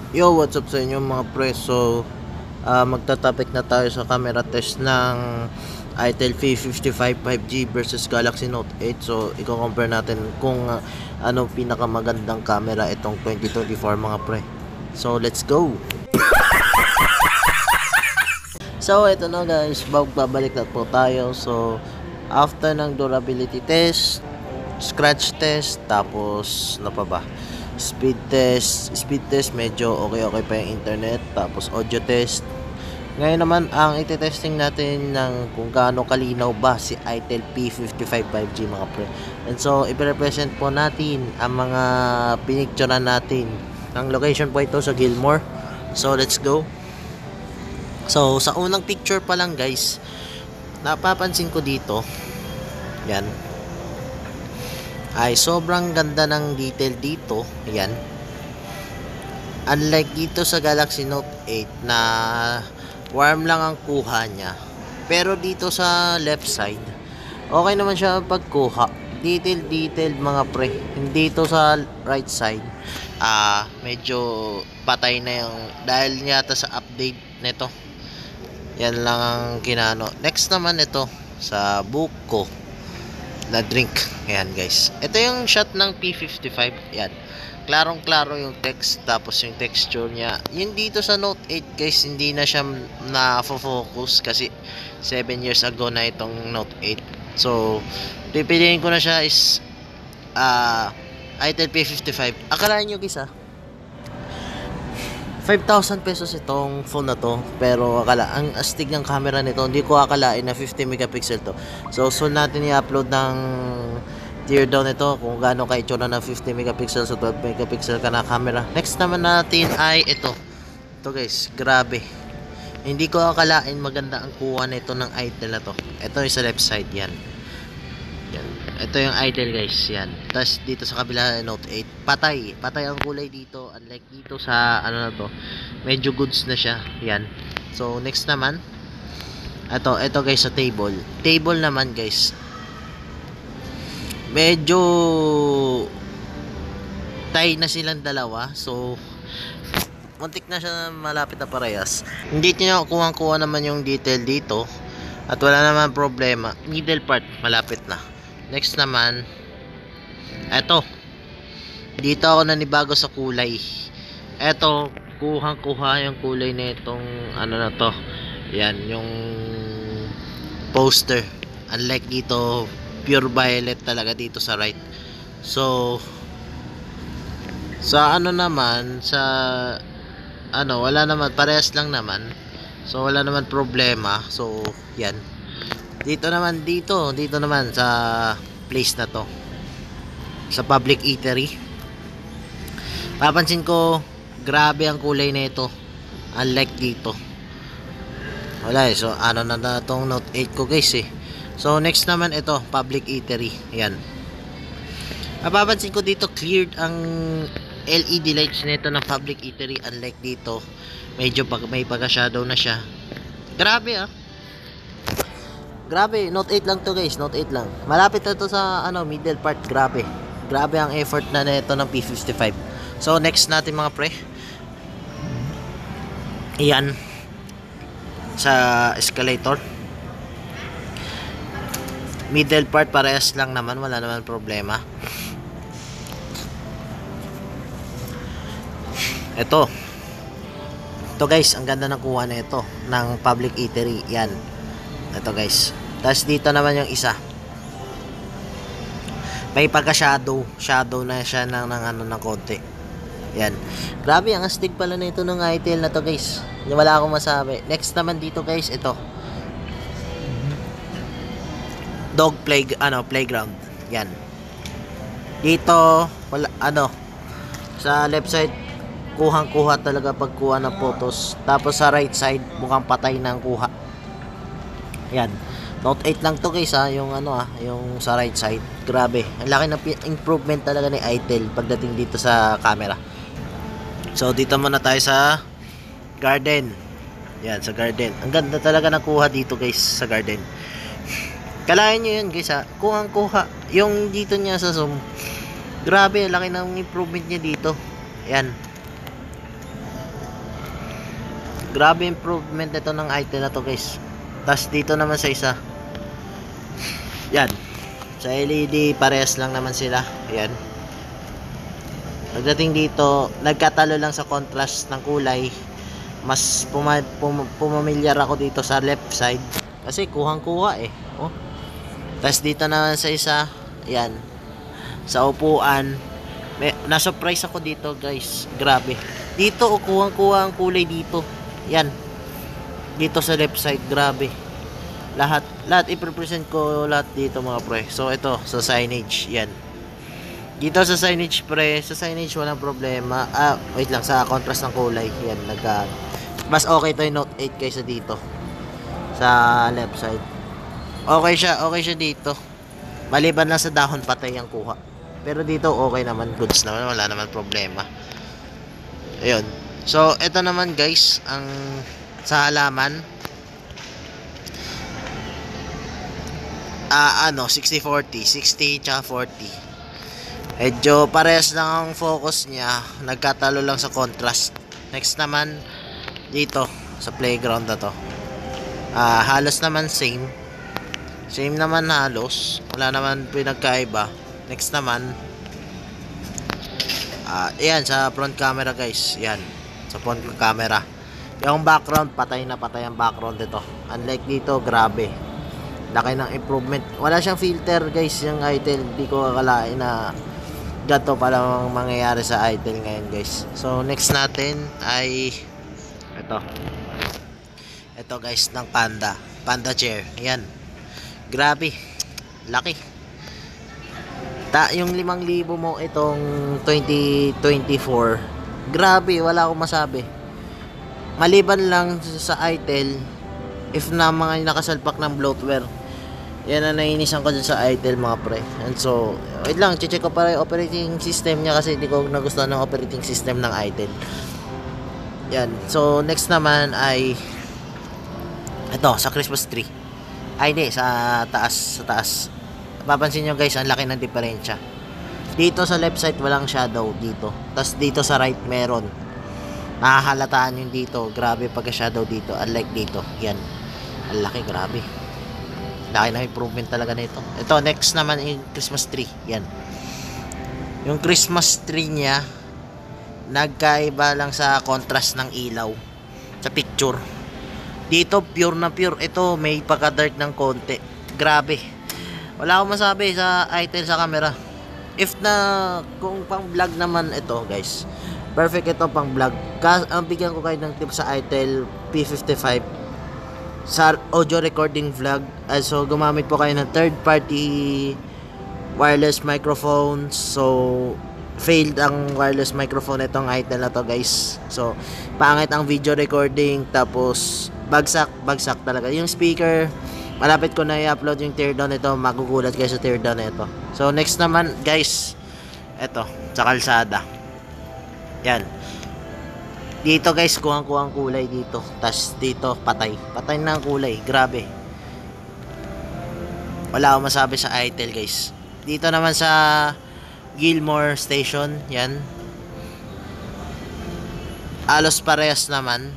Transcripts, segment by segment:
Yo, what's up sa inyo mga pre? So, magta-topic na tayo sa camera test ng Itel P55 5G versus Galaxy Note 8. So, i-compare natin kung ano pinakamagandang camera itong 2024 mga pre. So, let's go! So, ito na guys, babalik na po tayo. So, after ng durability test, scratch test, tapos ano pa ba? Speed test medyo okay pa yung internet, tapos audio test. Ngayon naman ang ite-testing natin ng kung gaano kalinaw ba si Itel P55 5G mga pre. And so i-represent po natin ang mga pinicturean natin. Ang location po ito sa Gilmore. So let's go. So sa unang picture pa lang guys, napapansin ko dito, yan, ay sobrang ganda ng detail dito. Yan, unlike dito sa Galaxy Note 8 na warm lang ang kuha niya, pero dito sa left side okay naman siya pagkuha, detailed mga pre. Hindi dito sa right side, medyo patay na yung, dahil yata sa update nito. Yan lang ang kinano. Next naman ito sa buko na drink. Ayan guys, ito yung shot ng P55. Yan, klarong klaro yung text, tapos yung texture niya. Yung dito sa Note 8 guys, hindi na siya na-focus kasi 7 years ago na itong Note 8. So pipiliin ko na siya is Itel P55. Akalain nyo guys 5,000 pesos itong phone na to, pero ang astig ng camera nito, hindi ko akalain na 50 megapixel to. So soon natin i-upload ng tear down nito kung gaano ka-itsura ng 50 megapixel sa 12 megapixel ka na camera. Next naman natin ay ito guys, grabe, hindi ko akalain maganda ang kuha nito ng Itel na to. Ito yung sa left side, yan. Ito yung Itel guys, yan. Tapos dito sa kabila Note 8, patay ang kulay dito, unlike dito sa ano na to, medyo goods na siya. Yan. So next naman, ito guys sa table naman guys, medyo tie na silang dalawa. So muntik na siya na malapit na parehas. Hindi niya kuha naman yung detail dito, at wala naman problema. Middle part malapit na. Next naman, dito ako nanibago sa kulay. Kuha yung kulay na itong ano na to. Yan, yung poster. Unlike dito, pure violet talaga dito sa right. So, sa ano naman, wala naman, parehas lang naman. So, wala naman problema. So, yan. Dito naman sa place na to, sa public eatery, papansin ko grabe ang kulay na ito, unlike dito. Wala so ano na itong Note 8 ko guys So next naman ito, public eatery. Yan, mapapansin ko dito cleared ang LED lights nito ng public eatery, unlike dito medyo may pagka-shadow na siya. Grabe, Note 8 lang to guys, Note 8 lang. Malapit na to sa middle part. Grabe ang effort na nito ng P55. So next natin mga pre, iyan sa escalator. Middle part parehas lang naman, wala naman problema. Ito guys, ang ganda ng kuha na ito ng public eatery. Yan, ito guys. Tapos dito naman yung isa, may pagka-shadow na siya ng konti. Yan, grabe ang astig pala na ito ng Itel na to guys. Wala akong masabi. Next naman dito guys, ito playground. Yan, dito wala sa left side kuha talaga pagkuha ng photos, tapos sa right side mukhang patay na ang kuha. Yan, Note 8 lang to guys yung yung sa right side. Grabe, ang laki ng improvement talaga ni Itel pagdating dito sa camera. So dito muna tayo sa garden. Yan, sa garden, ang ganda talaga ng kuha dito guys sa garden. Kalahin nyo yun guys kuha yung dito niya sa zoom. Grabe, laki ng improvement niya dito. Yan, Grabe improvement nito ng item na to guys. Tas dito naman sa isa. Yan. Sa LED parehas lang naman sila. Yan. Pagdating dito, nagkatalo lang sa contrast ng kulay. Mas pumamilyar ako dito sa left side. Kasi kuhang-kuha eh. Oh. Tas dito naman sa isa. Yan. Sa upuan. Na-surprise ako dito guys. Grabe. Dito kuhang-kuha ang kulay dito. Yan. Dito sa left side. Grabe. Lahat i-present ko lahat dito mga pre. So ito sa signage. Yan. Dito sa signage pre. Sa signage walang problema. Wait lang. Sa contrast ng kulay. Yan. Mas okay to yung Note 8 kaysa dito. Sa left side. Okay siya dito. Maliban lang sa dahon patay ang kuha. Pero dito okay naman, goods naman, wala naman problema. Ayun. So ito naman guys, ang sa halaman. 60-40, 60 tsaka 40. Medyo parehas lang ang focus niya, nagkatalo lang sa contrast. Next naman dito sa playground na to. Halos naman same naman halos, wala naman pinagkaiba. Next naman ayan sa front camera guys. Yan sa front camera. Yung background patay na patay ang background dito. Unlike dito, grabe laki ng improvement. Wala siyang filter guys yung Itel. Hindi ko akalain na gato pala mangyayari sa Itel ngayon guys. So next natin ay ito guys ng Panda chair. Yan. Grabe. Laki. Yung 5,000 mo itong 2024. Grabe, wala akong masabi. Maliban lang sa Itel, if na mga nakasalpak ng bloatware. Yan ang nainisan ko dun sa Itel mga pre. And so, wait lang, check ko para yung operating system niya kasi hindi ko nagustuhan ng operating system ng Itel. Yan. So, next naman ay ito, sa Christmas tree. Ay, hindi, sa taas. Papansin nyo guys, ang laki ng diferensya. Dito sa left side, walang shadow dito. Tapos dito sa right, meron. Nakahalataan yung dito. Grabe pagka-shadow dito. Unlike dito. Yan. Ang laki, grabe. Laki na improvement talaga na ito. Ito, next naman yung Christmas tree. Yan. Yung Christmas tree niya, nagkaiba lang sa contrast ng ilaw. Sa picture. Dito, pure na pure. Ito, may pagka-dark ng konti. Grabe. Wala akong masabi sa Itel sa camera. If na, kung pang vlog naman ito guys, perfect ito pang vlog. Ang bigyan ko kayo ng tip sa Itel P55 sa audio recording vlog. So gumamit po kayo ng third party wireless microphones. So failed ang wireless microphone itong Itel na to guys. So pangit ang video recording. Tapos bagsak talaga yung speaker. Malapit ko na i-upload yung teardown nito. Magugulat kayo sa teardown na ito. So next naman guys, eto sa kalsada. Yan. Dito guys, kuhang-kuhang kulay dito. Tas dito patay na ang kulay. Grabe. Wala akong masabi sa Itel guys. Dito naman sa Gilmore Station. Yan. Alos parehas naman.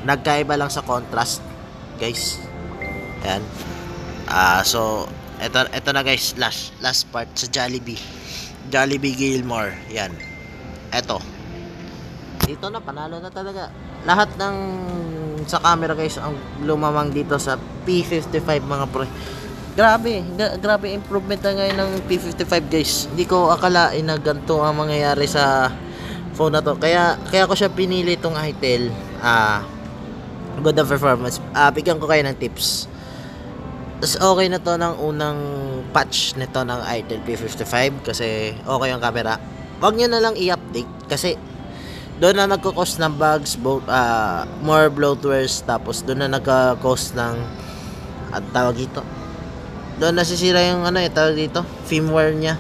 Nagkaiba lang sa contrast guys. Yan. So ito na guys, last part sa Jollibee Gilmore. Yan. Ito. Dito na panalo na talaga. Lahat ng sa camera guys ang lumamang dito sa P55 mga pre. Grabe improvement na ngayon ng P55 guys. Hindi ko akalain na ganito ang mangyayari sa phone na to. Kaya ko siya pinili itong Itel. Good ang performance. Bigyan ko kayo ng tips. Tapos okay na to ng unang patch nito ng Itel P55 kasi okay yung camera. Huwag nyo na lang i-update kasi doon na nagko-cause ng bugs, more bloatwares, tapos doon na nagko-cause ng tawag dito. Doon nasisira yung tawag dito, firmware niya.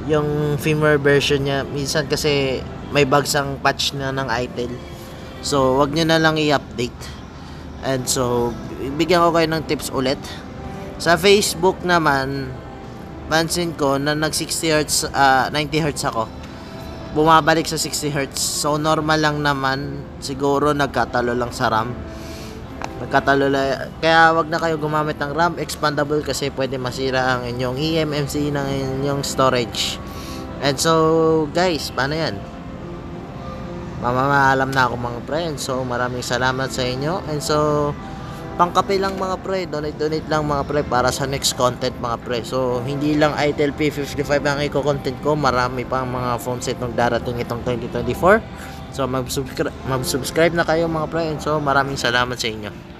Yung firmware version niya minsan kasi may bugs ang patch na ng Itel. So wag nyo na lang i-update. And so bigyan ko kayo ng tips ulit. Sa Facebook naman, pansin ko na nag 60 Hz 90 Hz ako. bumabalik sa 60Hz. So normal lang naman, siguro nagkatalo lang sa RAM. Kaya wag na kayo gumamit ng RAM expandable kasi pwede masira ang inyong eMMC ng inyong storage. And so guys, paano yan? Mamamaalam na ako mga pre. And so maraming salamat sa inyo. And so pangkape lang mga pre, donate lang mga pre para sa next content mga pre. So hindi lang Itel P55 ang i-content ko, marami pang mga phone set nung darating itong 2024. So mag-subscribe na kayo mga pre. And so maraming salamat sa inyo.